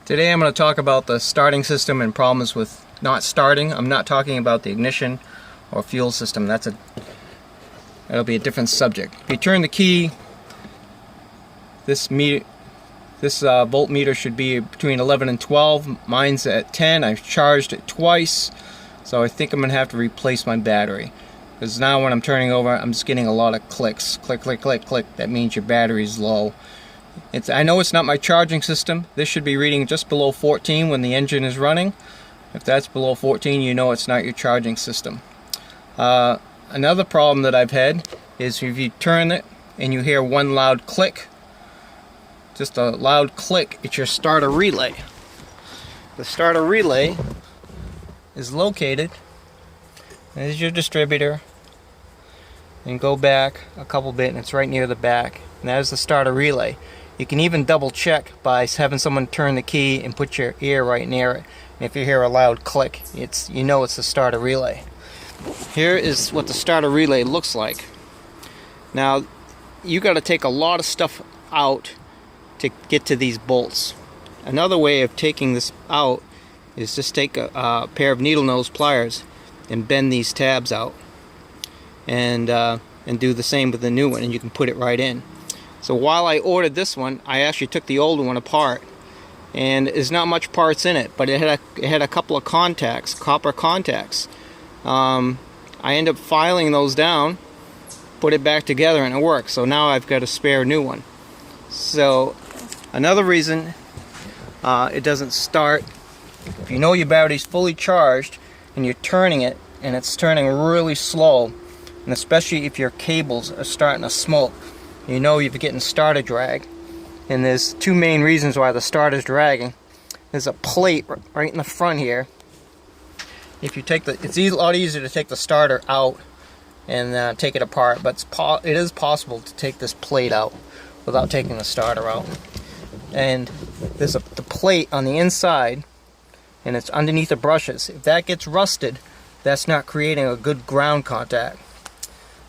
Today I'm going to talk about the starting system and problems with not starting. I'm not talking about the ignition or fuel system. That'll be a different subject. If you turn the key, this voltmeter should be between 11 and 12. Mine's at 10. I've charged it twice, so I think I'm going to have to replace my battery. Because now when I'm turning over, I'm just getting a lot of clicks. Click, click, click, click. That means your battery's low. I know it's not my charging system. This should be reading just below 14 when the engine is running. If that's below 14, you know it's not your charging system. Another problem that I've had is if you turn it and you hear one loud click, just a loud click, it's your starter relay. The starter relay is located, there's your distributor, and go back a couple bit and it's right near the back, and that is the starter relay. You can even double check by having someone turn the key and put your ear right near it. And if you hear a loud click, you know it's the starter relay. Here is what the starter relay looks like. Now, you got to take a lot of stuff out to get to these bolts. Another way of taking this out is just take a pair of needle nose pliers and bend these tabs out, and do the same with the new one, and you can put it right in. So while I ordered this one, I actually took the old one apart, and there's not much parts in it, but it had a couple of contacts, copper contacts. I ended up filing those down, put it back together, and it works. So now I've got a spare new one. So another reason it doesn't start, if you know your battery's fully charged and you're turning it and it's turning really slow, and especially if your cables are starting to smoke, you know you're getting starter drag. And there's two main reasons why the starter's dragging. There's a plate right in the front here. If you take it's a lot easier to take the starter out and take it apart, but it is possible to take this plate out without taking the starter out. And there's the plate on the inside, and it's underneath the brushes. If that gets rusted, that's not creating a good ground contact.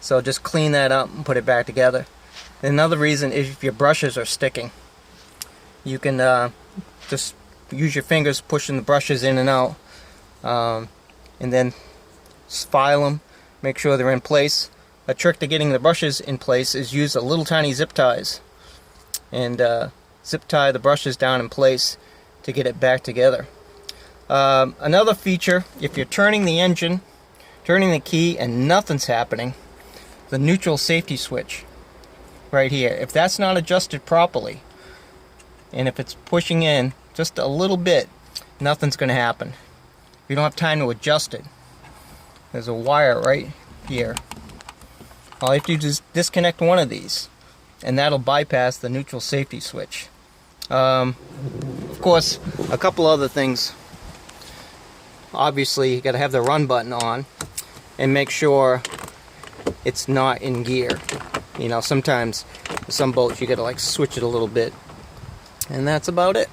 So just clean that up and put it back together. Another reason is if your brushes are sticking. You can just use your fingers pushing the brushes in and out, and then file them, make sure they're in place. A trick to getting the brushes in place is use a little tiny zip ties and zip tie the brushes down in place to get it back together. Another feature, if you're turning the engine, turning the key and nothing's happening, the neutral safety switch right here, if that's not adjusted properly, and if it's pushing in just a little bit, nothing's going to happen. You don't have time to adjust it. There's a wire right here. All you have to do is disconnect one of these, and that'll bypass the neutral safety switch. Of course, a couple other things. Obviously, you got to have the run button on and make sure it's not in gear. You know, sometimes with some boats you got to like switch it a little bit, and that's about it.